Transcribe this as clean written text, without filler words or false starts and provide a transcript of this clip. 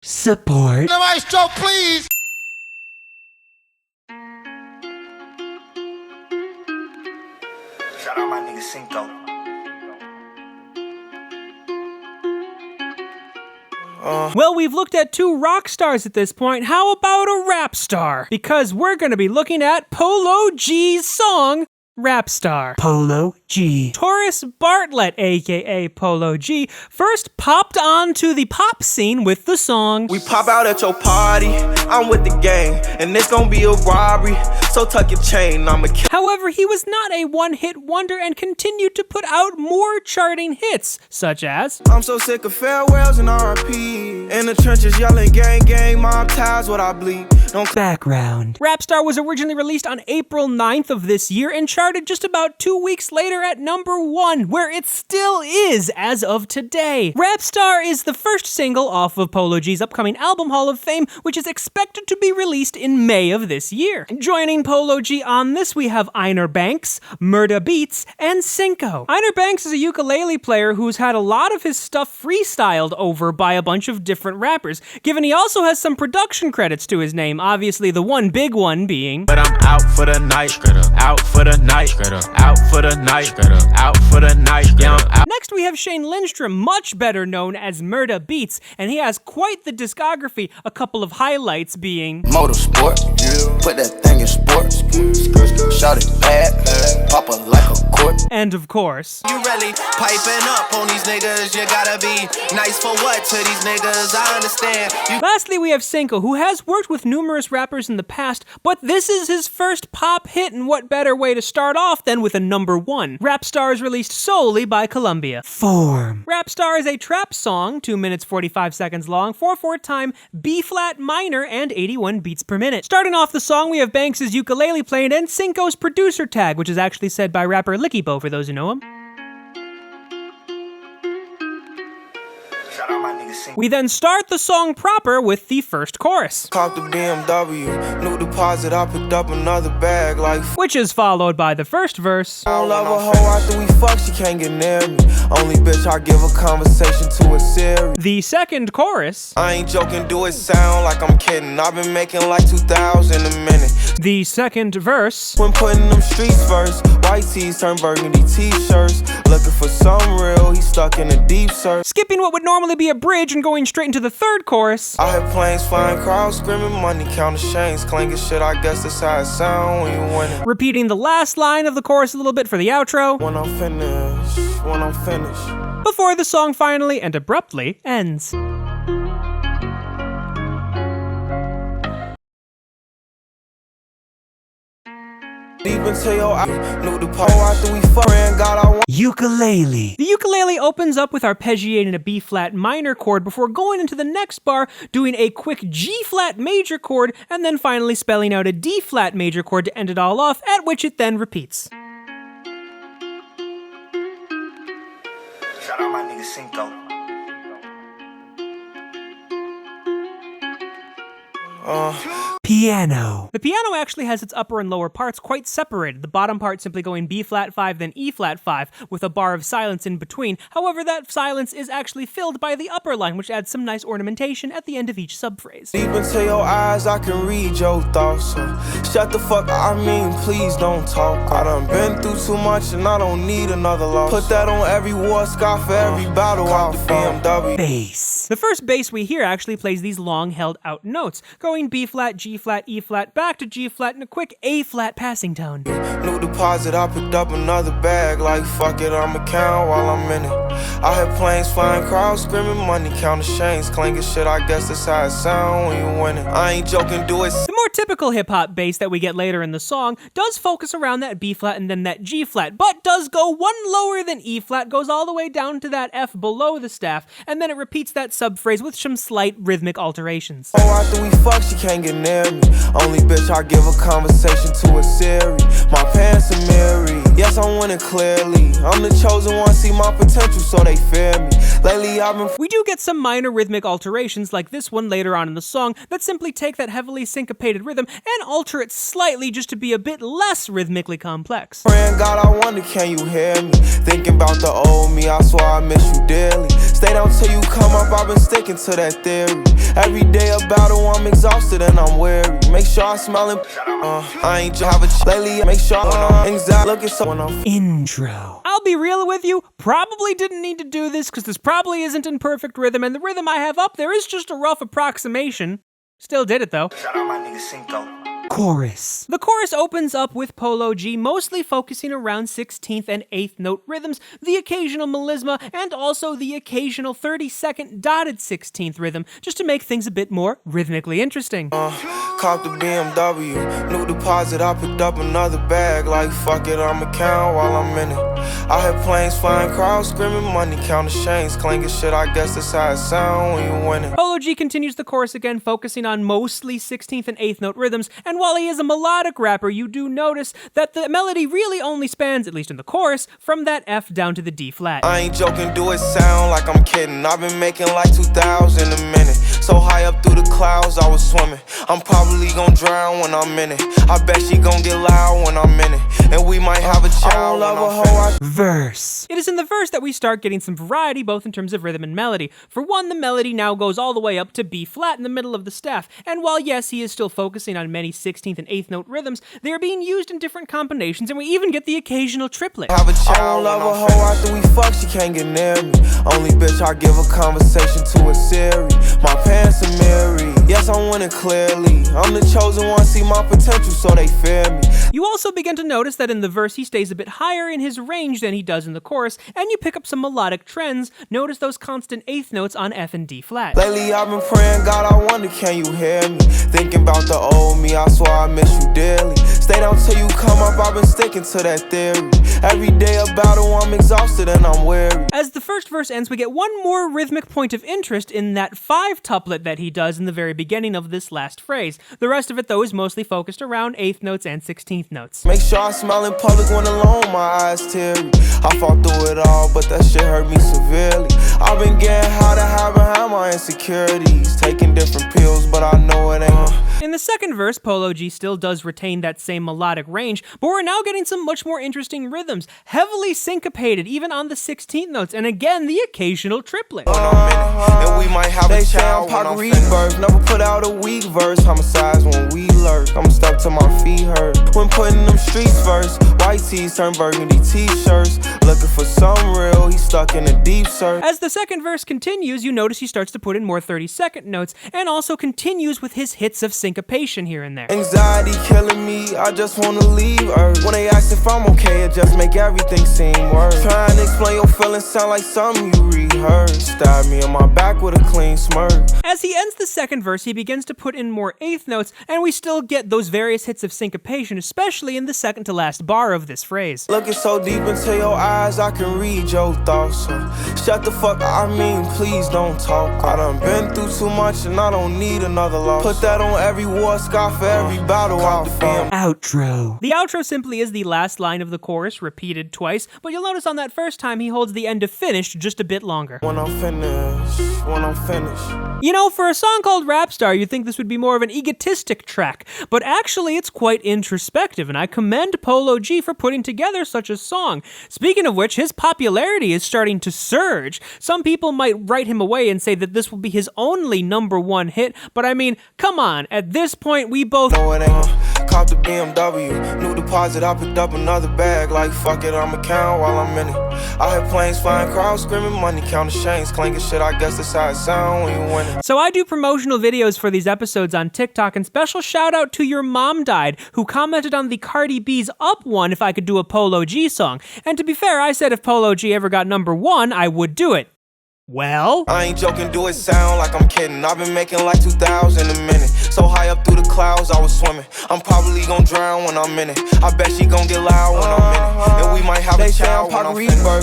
Support. The maestro, please. Shout out my nigga Cinco. Well, we've looked at two rock stars at this point. How about a rap star? Because we're gonna be looking at Polo G's song, RAPSTAR. Polo G. Taurus Bartlett, aka Polo G, first popped onto the pop scene with the song We pop out at your party, I'm with the gang, and it's gonna be a robbery, so tuck your chain, I'ma kill. However, he was not a one-hit wonder and continued to put out more charting hits, such as I'm so sick of farewells and RP. In the trenches yelling gang gang, mob ties what I bleed. Don't Background. RAPSTAR was originally released on April 9th of this year and charted just about 2 weeks later at #1, where it still is as of today. RAPSTAR is the first single off of Polo G's upcoming album Hall of Fame, which is expected to be released in May of this year. Joining Polo G on this, we have Einar Banks, Murda Beats, and Cinco. Einar Banks is a ukulele player who's had a lot of his stuff freestyled over by a bunch of different rappers, given he also has some production credits to his name, obviously the one big one being But I'm out for the night, out for the night, out for the night, out for the night, yeah, I'm out. Next, we have Shane Lindstrom, much better known as Murda Beats, and he has quite the discography, a couple of highlights being Motorsport, put that thing in sports. Shout it bad, pop it like a court. and of course, You really piping up on these niggas, you gotta be nice for what to these niggas, I understand. lastly we have Cinco, who has worked with numerous rappers in the past, but this is his first pop hit, and what better way to start off than with a #1. RAPSTAR is released solely by Columbia. Form. RAPSTAR is a trap song, 2 minutes 45 seconds long, 4/4 time, B-flat minor, and 81 beats per minute. Starting off the song, we have Banks' ukulele playing and Cinco's producer tag, which is actually said by rapper Licky Bo, for those who know him. Shout out my nigga Cinco. We then start the song proper with the first chorus, Caught the BMW, new deposit, I picked up another bag like which is followed by the first verse, I don't love a hoe after we fuck, she can't get near me. Only bitch I give a conversation to a Siri. the second chorus, I ain't joking, do it sound like I'm kidding. I've been making like 2,000 a minute. the second verse, When putting them streets first, white tees turn burgundy t-shirts. Looking for some real, he stuck in a deep search. skipping what would normally be a bridge and going straight into the third chorus, I hear planes flying, crowds screaming, money counting chains, clanking shit. I guess that's how it sound when you winning. repeating the last line of the chorus a little bit for the outro, When I'm finished. before the song finally and abruptly ends. Deep into your eye, knew the pole after we fuck, and God I want. Ukulele. The ukulele opens up with arpeggiating a B-flat minor chord before going into the next bar, doing a quick G-flat major chord, and then finally spelling out a D-flat major chord to end it all off, at which it then repeats. Shout out my nigga Cinco. Piano. The piano actually has its upper and lower parts quite separated, the bottom part simply going B-flat 5 then E-flat 5, with a bar of silence in between. However, that silence is actually filled by the upper line, which adds some nice ornamentation at the end of each subphrase. Deep into your eyes, I can read your thoughts. So shut the fuck, I mean, please don't talk. I done been through too much and I don't need another loss. Put that on every war scar for every battle out the BMW. Bass. The first bass we hear actually plays these long held out notes, going B-flat, G-flat, E-flat, back to G-flat, and a quick A-flat passing tone. New deposit, I picked up another bag. Like fuck it, I'ma count while I'm in it. I hear planes flying, crowds screaming, money counting chains, clanking shit. I guess that's how it sound when you winning. I ain't joking, do it. The more typical hip-hop bass that we get later in the song does focus around that B-flat and then that G-flat, but does go one lower than E-flat, goes all the way down to that F below the staff, and then it repeats that subphrase with some slight rhythmic alterations. Oh, after we fuck, she can't get near hear me. Only bitch I give a conversation to a Siri. My pants are mirrored. Yes, I'm winning clearly. I'm the chosen one, see my potential, so they fear me. Lately I've been. We do get some minor rhythmic alterations like this one later on in the song that simply take that heavily syncopated rhythm and alter it slightly just to be a bit less rhythmically complex. Praying God, I wonder, can you hear me? Thinking about the old me, I swear I miss you dearly. Stay down till you come up, I've been sticking to that theory. Every day a battle, I'm exhausted and I'm weary. Make sure I smile and I ain't have a lately. Make sure anxiety looking so when I'm Intro. I'll be real with you, probably didn't need to do this because this probably isn't in perfect rhythm, and the rhythm I have up there is just a rough approximation. Still did it though. Shout out my nigga Cinco. Chorus. The chorus opens up with Polo G mostly focusing around 16th and 8th note rhythms, the occasional melisma, and also the occasional 30-second dotted 16th rhythm, just to make things a bit more rhythmically interesting. cop the BMW, new deposit, I picked up another bag. Like fuck it, I'ma count while I'm in it. I hear planes flying, crowds screaming, money counting chains, clanking shit, I guess that's how it sound when you win it. Polo G continues the chorus again, focusing on mostly 16th and 8th note rhythms, and while he is a melodic rapper, you do notice that the melody really only spans, at least in the chorus, from that F down to the D flat. I ain't joking, do it sound like I'm kidding. I've been making like 2,000 a minute. So high up through the clouds, I was swimming. I'm probably gon' drown when I'm in it. I bet she gon' get loud when I'm in it. And we might have a child. Verse. It is in the verse that we start getting some variety, both in terms of rhythm and melody. For one, the melody now goes all the way up to B flat in the middle of the staff, and while yes, he is still focusing on many 16th and 8th note rhythms, they are being used in different combinations, and we even get the occasional triplet. Have a child, love a hoe after we fuck, she can't get near me. Only bitch I give a conversation to a Siri. My pants are mirrored. Yes, I'm winning clearly. I'm the chosen one, see my potential, so they fear me. You also begin to notice that in the verse he stays a bit higher in his range than he does in the chorus, and you pick up some melodic trends. Notice those constant 8th notes on F and D flat. Lately I've been praying, God, I wonder, can you hear me? Thinking about the old me, I swear I miss you dearly. Stay down till you come up, I've been sticking to that theory. Every day a battle, I'm exhausted and I'm weary. As the first verse ends, we get one more rhythmic point of interest in that 5-tuplet that he does in the very beginning of this last phrase. The rest of it, though, is mostly focused around 8th notes and 16th notes. Make sure I smile in public when alone, my eyes teary. I fought through it all, but that shit hurt me severely. I've been getting how to hide behind my insecurities, taking different pills, but I know it ain't. In the second verse, Polo G still does retain that same melodic range, but we're now getting some much more interesting rhythms, heavily syncopated even on the 16th notes, and again, the occasional triplet. And we might have a child when I'm rebirth. Never put out a weak verse, homicides when we lurk. I'm stuck till my feet hurt when putting them streets first. White tees turn burgundy t-shirts, looking for some real, he's stuck in a deep search. As the second verse continues, you notice he starts to put in more 30-second notes, and also continues with his hits of syncopation here and there. Anxiety killing me, I just wanna leave Earth. When they ask if I'm okay, it just make everything seem worse. Trying to explain your feelings sound like something you rehearsed. Stab me in my back with a clean smirk. As he ends the second verse, he begins to put in more 8th notes, and we still get those various hits of syncopation, especially in the second to last bar of this phrase. Looking so deep into your eyes, I can read your thoughts. So shut the fuck, I mean, please don't talk. I done been through too much and I don't need another loss. Put that on every war scar for every battle I'll fight. Outro. The outro simply is the last line of the chorus, repeated twice, but you'll notice on that first time he holds the end of finished just a bit longer. When I'm finished. You know, for a song called RAPSTAR, you'd think this would be more of an egotistic track, but actually it's quite introspective, and I commend Polo G for putting together such a song. Speaking of which, his popularity is starting to surge. Some people might write him away and say that this will be his only #1 hit, but I mean, come on, at this point we both know it ain't. Cop the BMW, new deposit, I picked up another bag. Like fuck it, I'ma count while I'm in it. I hear planes flying, crowds screaming, money counting chains, clanking shit, I guess that's how it sound when you win it. So I do promotional videos for these episodes on TikTok, and special shout out to Your Mom Died, who commented on the Cardi B's Up one if I could do a Polo G song. And to be fair, I said if Polo G ever got #1, I would do it. Well, I ain't joking, do it sound like I'm kidding. I've been making like 2,000 a minute. So high up through the clouds, I was swimming. I'm probably gon' drown when I'm in it. I bet she gon' get loud when I'm in it. And we might have a child when I'm finished.